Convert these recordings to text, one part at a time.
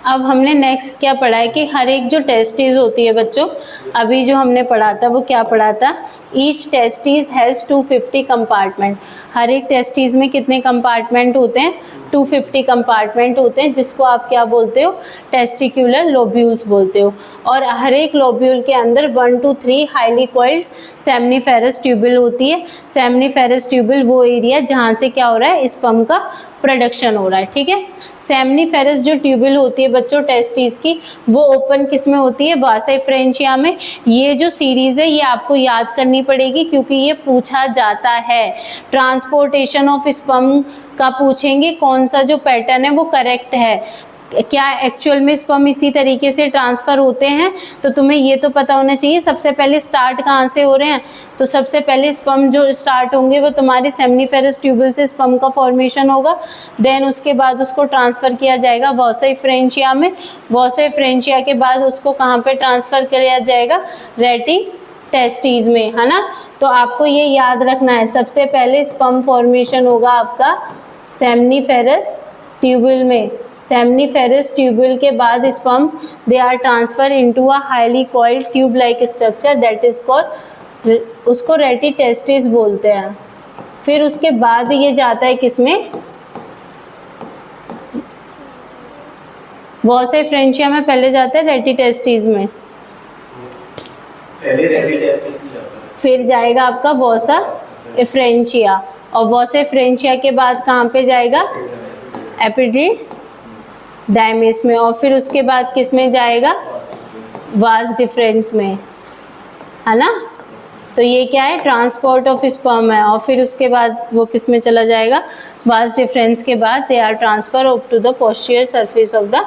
अब हमने नेक्स्ट क्या पढ़ा है कि हर एक जो टेस्टिस होती है बच्चों, अभी जो हमने पढ़ा था वो क्या पढ़ा था, ईच टेस्टिस हैज़ 250 कंपार्टमेंट। हर एक टेस्टिस में कितने कंपार्टमेंट होते हैं, 250 कंपार्टमेंट होते हैं, जिसको आप क्या बोलते हो, टेस्टिकुलर लोब्यूल्स बोलते हो। और हर एक लोब्यूल के अंदर 1 to 3 highly coiled seminiferous tubule होती है। सेमनीफेरस ट्यूबुल वो एरिया जहाँ से क्या हो रहा है, स्पर्म का प्रोडक्शन हो रहा है, ठीक है। सेमनीफेरस जो ट्यूबुल होती है बच्चों टेस्टिस की, वो ओपन किस में होती है, वासा फ्रेंचिया में। ये जो सीरीज है ये आपको याद करनी पड़ेगी क्योंकि ये पूछा जाता है। ट्रांसपोर्टेशन ऑफ स्पर्म का पूछेंगे, कौन सा जो पैटर्न है वो करेक्ट है, क्या एक्चुअल में स्पर्म इसी तरीके से ट्रांसफर होते हैं, तो तुम्हें ये तो पता होना चाहिए सबसे पहले स्टार्ट कहाँ से हो रहे हैं। तो सबसे पहले स्पर्म जो स्टार्ट होंगे वो तुम्हारे सेमनीफेरस ट्यूबुल से स्पर्म का फॉर्मेशन होगा, देन उसके बाद उसको ट्रांसफ़र किया जाएगा वॉसा फ्रेंचिया में। वॉसा फ्रेंचिया के बाद उसको कहाँ पे ट्रांसफ़र किया जाएगा, रेटी टेस्टिस में, है ना। तो आपको ये याद रखना है, सबसे पहले स्पर्म फॉर्मेशन होगा आपका सेमनीफेरस ट्यूबुल में। सेमनीफेरस ट्यूबुल के बाद sperm they are transfer into a highly coiled tube like structure that is called, उसको रेटी टेस्टिस बोलते हैं। फिर उसके बाद ये जाता है किसमें, वॉसा फ्रेंचिया में पहले जाता है रेटी टेस्टिस में, पहले रेटी टेस्टिस में जाता है, फिर जाएगा आपका वॉसा फ्रेंचिया, और वॉसा फ्रेंचिया के बाद कहाँ पे जाएगा, एपिडिडाइमिस में, और फिर उसके बाद किस में जाएगा, वास डिफरेंस में, है ना। तो ये क्या है, ट्रांसपोर्ट ऑफ स्पर्म है। और फिर उसके बाद वो किस में चला जाएगा, वास डिफरेंस के बाद they are transfer up to the posterior surface of the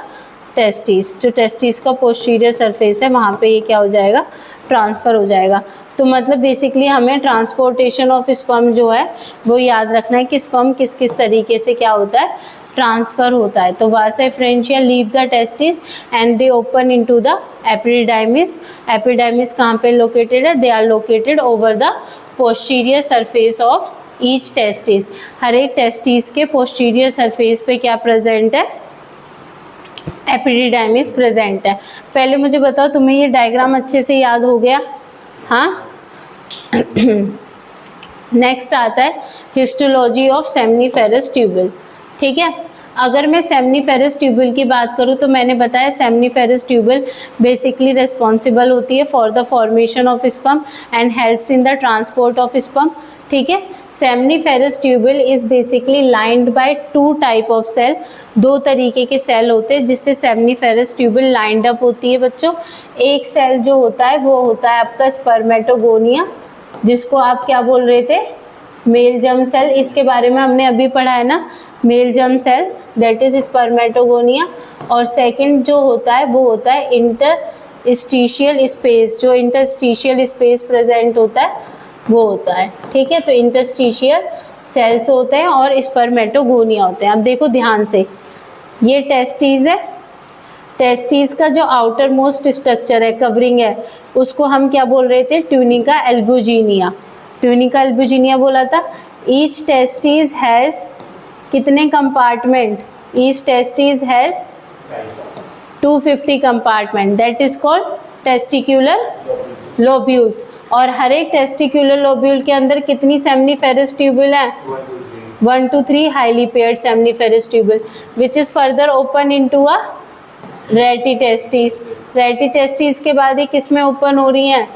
testis. जो टेस्टिस का पोस्टीरियर सरफेस है वहाँ पे ये क्या हो जाएगा, ट्रांसफ़र हो जाएगा। तो मतलब बेसिकली हमें ट्रांसपोर्टेशन ऑफ स्पर्म जो है वो याद रखना है कि स्पर्म किस किस तरीके से क्या होता है, ट्रांसफ़र होता है। तो vasa efferentia leave the testis and they open into the epididymis. Epididymis कहाँ पे लोकेटेड है, they are located over the posterior surface of each testis. हर एक टेस्टिस के पोस्टीरियर सरफेस पे क्या प्रेजेंट है, एपिडिडाइमिस प्रेजेंट है। पहले मुझे बताओ तुम्हें ये डायग्राम अच्छे से याद हो गया, हाँ। नेक्स्ट आता है हिस्टोलॉजी ऑफ सेमनीफेरस ट्यूबुल, ठीक है। अगर मैं सेमनीफेरस ट्यूबुल की बात करूँ तो मैंने बताया सेमनीफेरस ट्यूबुल बेसिकली रिस्पॉन्सिबल होती है for the formation of sperm and helps in the transport of sperm, ठीक है। Seminiferous tubule is basically lined by 2 type of cell. 2 तरीके के सेल होते हैं जिससे सेमनीफेरस ट्यूबुल लाइंड अप होती है बच्चों। एक सेल जो होता है वो होता है आपका स्पर्मेटोगोनिया, जिसको आप क्या बोल रहे थे, मेल जर्म सेल। इसके बारे में हमने अभी पढ़ा है ना, male germ cell that is spermatogonia. और सेकंड जो होता है वो होता है इंटरस्टिशियल स्पेस। जो इंटरस्टिशियल स्पेस प्रेजेंट होता है वो होता है, ठीक है। तो इंटरस्टिशियल सेल्स होते हैं और स्पर्मेटोगोनिया होते हैं। अब देखो ध्यान से, ये टेस्टिस है, टेस्टिस का जो आउटर मोस्ट स्ट्रक्चर है, कवरिंग है, उसको हम क्या बोल रहे थे, ट्यूनिका एल्बुजिनिया। ट्यूनिका एल्बुजिनिया बोला था। ईच टेस्टिस हैज़ कितने compartment, each testis has 250 compartment, that is called testicular lobules. और हर एक टेस्टिकुलर लोब्यूल के अंदर कितनी सेमनीफेरस ट्यूबुल है, 1 to 3 highly paired seminiferous tubule which is further open into a रेटी टेस्टिस। रेटी टेस्टिस के बाद ये किस में ओपन हो रही हैं,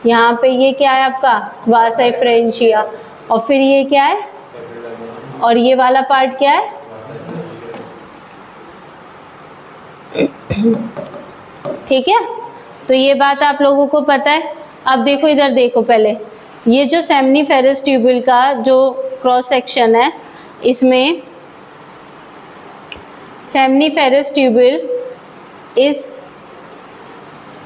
यहाँ पे ये क्या है आपका वासा फ्रेंचिया, और फिर ये क्या है, और ये वाला पार्ट क्या है, ठीक है। तो ये बात आप लोगों को पता है। अब देखो इधर देखो, पहले ये जो सेमनीफेरस ट्यूबुल का जो क्रॉस सेक्शन है, इसमें seminiferous tubule is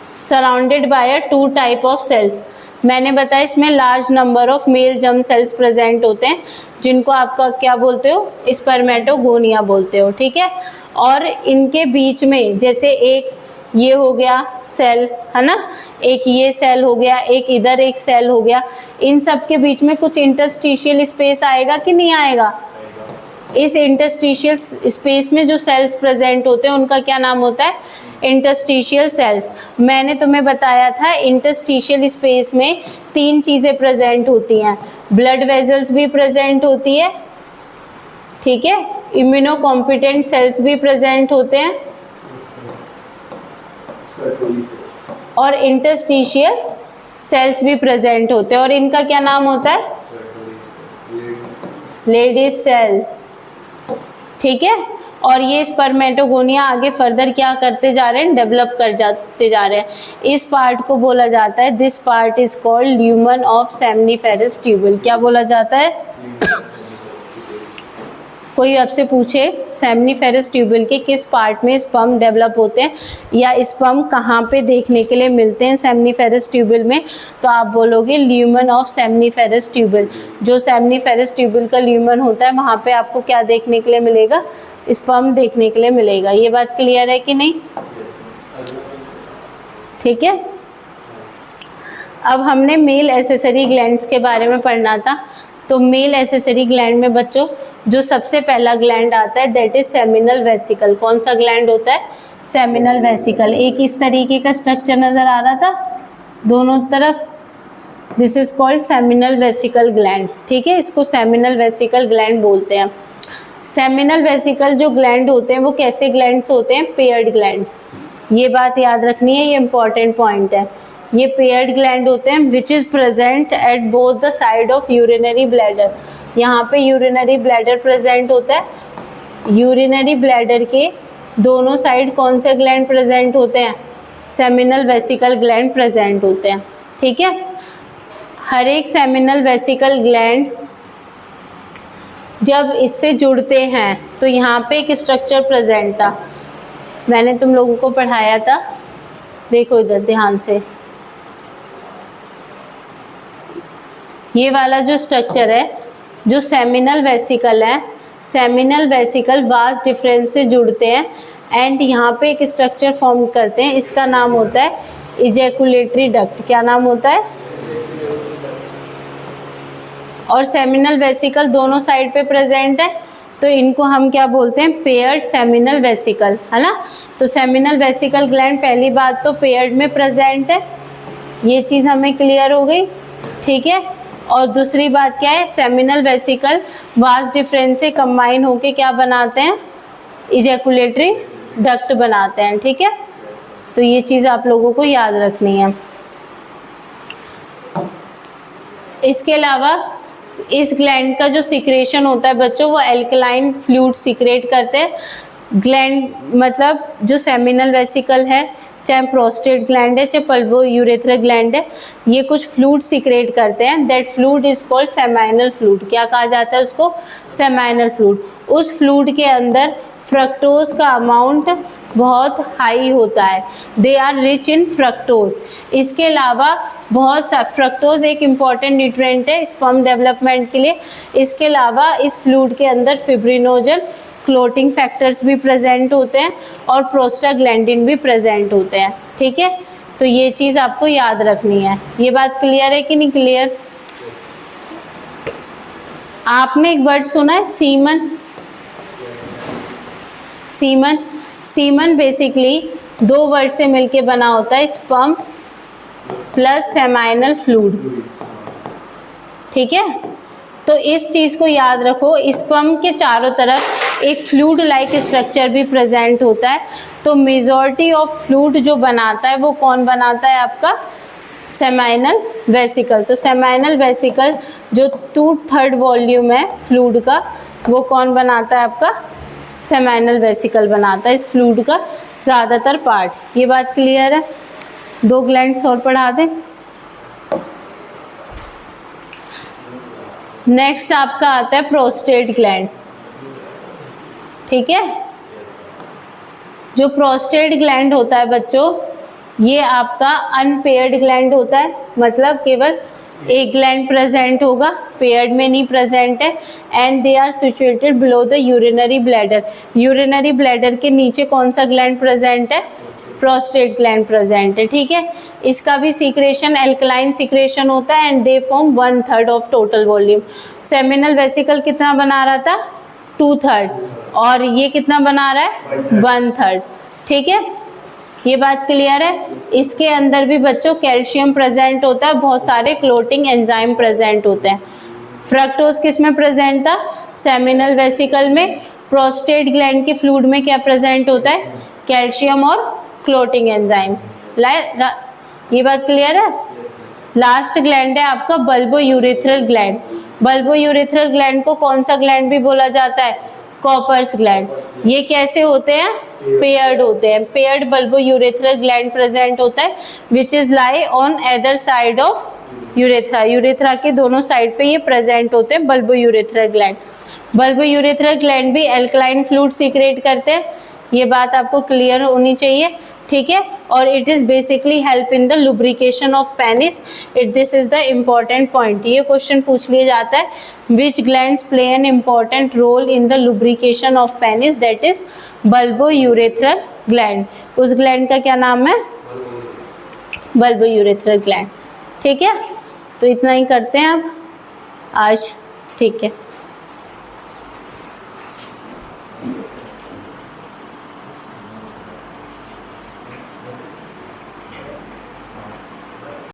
surrounded by 2 type of cells. मैंने बताया इसमें large number of male germ cells present होते हैं जिनको आपका क्या बोलते हो, स्पर्मेटोगोनिया बोलते हो, ठीक है। और इनके बीच में जैसे एक ये हो गया सेल, है ना, एक ये सेल हो गया, एक इधर एक सेल हो गया, इन सब के बीच में कुछ इंटरस्टिशियल स्पेस आएगा कि नहीं आएगा, इस इंटरस्टिशियल स्पेस में जो सेल्स प्रेजेंट होते हैं उनका क्या नाम होता है? Interstitial cells. मैंने तुम्हें बताया था इंटरस्टिशियल स्पेस में 3 चीज़ें प्रेजेंट होती हैं, ब्लड वेजल्स भी प्रेजेंट होती है, ठीक है, इम्यूनो कॉम्पिटेंट सेल्स भी प्रेजेंट होते हैं और इंटरस्टिशियल सेल्स भी प्रेजेंट होते हैं, और इनका क्या नाम होता है? लेडीज सेल, ठीक है। और ये स्पर्मेटोगोनिया आगे फर्दर क्या करते जा रहे हैं? डेवलप कर जाते जा रहे हैं। इस पार्ट को बोला जाता है, this part is called lumen of seminiferous tubule. क्या बोला जाता है? कोई आपसे पूछे सेमनीफेरस ट्यूबल के किस पार्ट में स्पर्म डेवलप होते हैं या स्पर्म कहाँ पे देखने के लिए मिलते हैं सेमनीफेरस ट्यूबल में, तो आप बोलोगे ल्यूमन ऑफ सेमनीफेरस ट्यूबल। जो सेमनीफेरस ट्यूबल का ल्यूमन होता है वहाँ पे आपको क्या देखने के लिए मिलेगा? स्पर्म देखने के लिए मिलेगा। ये बात क्लियर है कि नहीं? ठीक है। अब हमने मेल एसेसरी ग्लैंड्स के बारे में पढ़ना था। तो मेल एसेसरी ग्लैंड में बच्चों जो सबसे पहला ग्लैंड आता है दैट इज सेमिनल वेसिकल। कौन सा ग्लैंड होता है? Seminal vesicle. एक इस तरीके का स्ट्रक्चर नजर आ रहा था दोनों तरफ, this is called seminal vesicle gland, ठीक है। इसको सेमिनल वेसिकल ग्लैंड बोलते हैं। सेमिनल वेसिकल जो ग्लैंड होते हैं वो कैसे ग्लैंड्स होते हैं? Paired gland. ये बात याद रखनी है, ये इंपॉर्टेंट पॉइंट है। ये पेयर्ड ग्लैंड होते हैं which is present at both the side of urinary bladder. यहाँ पे यूरिनरी ब्लैडर प्रेजेंट होता है। यूरिनरी ब्लैडर के दोनों साइड कौन से ग्लैंड प्रेजेंट होते हैं? सेमिनल वेसिकल ग्लैंड प्रेजेंट होते हैं, ठीक है। हर एक सेमिनल वेसिकल ग्लैंड जब इससे जुड़ते हैं तो यहाँ पे एक स्ट्रक्चर प्रेजेंट था, मैंने तुम लोगों को पढ़ाया था, देखो इधर ध्यान से। ये वाला जो स्ट्रक्चर है जो सेमिनल वेसिकल है, सेमिनल वेसिकल वास डिफरेंस से जुड़ते हैं एंड यहाँ पे एक स्ट्रक्चर फॉर्म करते हैं, इसका नाम होता है इजैकुलेटरी डक्ट। क्या नाम होता है? और सेमिनल वेसिकल दोनों साइड पे प्रेजेंट है तो इनको हम क्या बोलते हैं? पेयर्ड सेमिनल वेसिकल, है ना। तो सेमिनल वेसिकल ग्लैंड पहली बात तो पेयर्ड में प्रेजेंट है, ये चीज़ हमें क्लियर हो गई, ठीक है। और दूसरी बात क्या है? सेमिनल वेसिकल वास डिफरेंस से कंबाइन होके क्या बनाते हैं? इजैकुलेटरी डक्ट बनाते हैं, ठीक है। तो ये चीज़ आप लोगों को याद रखनी है। इसके अलावा इस ग्लैंड का जो सिक्रेशन होता है बच्चों वो एल्कलाइन फ्लूइड सिक्रेट करते हैं। ग्लैंड मतलब जो सेमिनल वेसिकल है, चाहे प्रोस्टेट ग्लैंड है चाहे पल्वो यूरेथ्रल ग्लैंड है, ये कुछ फ्लूइड सिक्रेट करते हैं। That fluid is called seminal fluid. क्या कहा जाता है उसको? Seminal fluid. उस फ्लूइड के अंदर फ्रक्टोज का अमाउंट बहुत हाई होता है, they are rich in fructose. इसके अलावा बहुत सा फ्रक्टोज एक इम्पॉर्टेंट न्यूट्रिएंट है स्पर्म डेवलपमेंट के लिए। इसके अलावा इस फ्लूइड के अंदर फिब्रिनोजन क्लोटिंग फैक्टर्स भी प्रेजेंट होते हैं और प्रोस्टाग्लैंडिन भी प्रेजेंट होते हैं, ठीक है। तो ये चीज़ आपको याद रखनी है। ये बात क्लियर है कि नहीं क्लियर? आपने एक वर्ड सुना है semen. Semen, semen basically 2 word से मिलके बना होता है, स्पर्म प्लस सेमाइनल फ्लूइड, ठीक है। तो इस चीज़ को याद रखो, स्पर्म के चारों तरफ एक फ्लूइड लाइक स्ट्रक्चर भी प्रेजेंट होता है। तो मेजॉरिटी ऑफ फ्लूइड जो बनाता है वो कौन बनाता है? आपका सेमाइनल वेसिकल। तो सेमाइनल वेसिकल जो 2/3 वॉल्यूम है फ्लूइड का वो कौन बनाता है? आपका सेमाइनल वेसिकल बनाता है इस फ्लूइड का ज़्यादातर पार्ट। ये बात क्लियर है? 2 ग्लैंड्स और पढ़ा दें। नेक्स्ट आपका आता है प्रोस्टेट ग्लैंड, ठीक है। जो प्रोस्टेट ग्लैंड होता है बच्चों ये आपका अनपेयर्ड ग्लैंड होता है, मतलब केवल एक ग्लैंड प्रेजेंट होगा, पेयर्ड में नहीं प्रेजेंट है। And they are situated below the urinary bladder. Urinary bladder के नीचे कौन सा ग्लैंड प्रेजेंट है? प्रोस्टेट ग्लैंड प्रेजेंट है, ठीक है। इसका भी सीक्रेशन एल्कलाइन सीक्रेशन होता है and they form 1/3 of total volume. Seminal vesicle कितना बना रहा था? 2/3 और ये कितना बना रहा है 1/3। ठीक है, ये बात क्लियर है। इसके अंदर भी बच्चों कैल्शियम प्रेजेंट होता है, बहुत सारे क्लोटिंग एंजाइम प्रेजेंट होते हैं। फ्रक्टोज किस में प्रेजेंट था, सेमिनल वेसिकल में। प्रोस्टेट ग्लैंड के फ्लूइड में क्या प्रेजेंट होता है, कैल्शियम और क्लोटिंग एंजाइम। ये बात क्लियर है। लास्ट ग्लैंड है आपका bulbo urethral gland. Bulbo urethral gland को कौन सा ग्लैंड भी बोला जाता है, कॉपर्स ग्लैंड। ये कैसे होते हैं, पेयर्ड होते हैं। Paired bulbo urethral gland present होता है which is lie on other side of urethra. Urethra के दोनों साइड पे ये प्रेजेंट होते हैं bulbo urethral gland. Bulbo urethral gland भी एल्कलाइन फ्लूइड सीक्रेट करते हैं, ये बात आपको क्लियर होनी चाहिए। ठीक है, और it is basically help in the lubrication of penis. This is the important point. ये क्वेश्चन पूछ लिया जाता है, which glands play an important role in the lubrication of penis, that is bulbourethral gland. उस gland का क्या नाम है, बल्बो यूरेथ्रल ग्लैंड। ठीक है, तो इतना ही करते हैं अब आज। ठीक है।